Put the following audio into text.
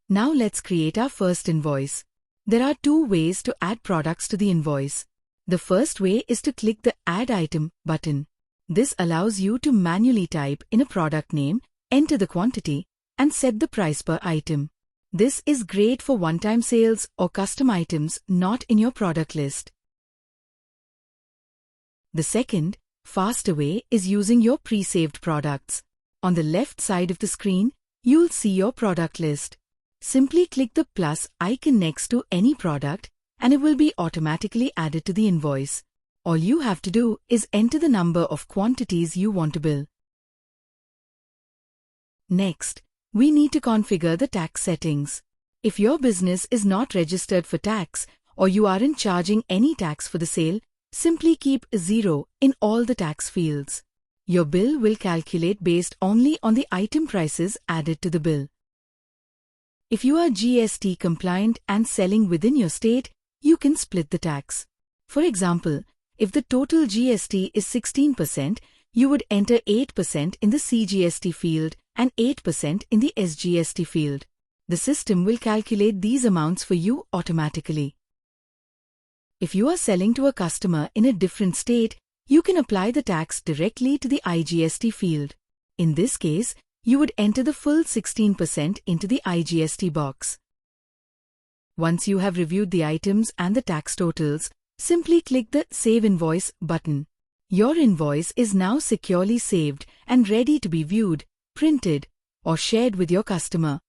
Now let's create our first invoice. There are two ways to add products to the invoice. The first way is to click the Add Item button. This allows you to manually type in a product name, enter the quantity, and set the price per item. This is great for one-time sales or custom items not in your product list. The second, faster way is using your pre-saved products. On the left side of the screen, you'll see your product list. Simply click the plus icon next to any product and it will be automatically added to the invoice. All you have to do is enter the number of quantities you want to bill. Next, we need to configure the tax settings. If your business is not registered for tax or you aren't charging any tax for the sale, simply keep 0 in all the tax fields. Your bill will calculate based only on the item prices added to the bill. If you are GST compliant and selling within your state, you can split the tax. For example, if the total GST is 16%, you would enter 8% in the CGST field and 8% in the SGST field. The system will calculate these amounts for you automatically. If you are selling to a customer in a different state, you can apply the tax directly to the IGST field. In this case, you would enter the full 16% into the IGST box. Once you have reviewed the items and the tax totals, simply click the Save Invoice button. Your invoice is now securely saved and ready to be viewed, printed, or shared with your customer.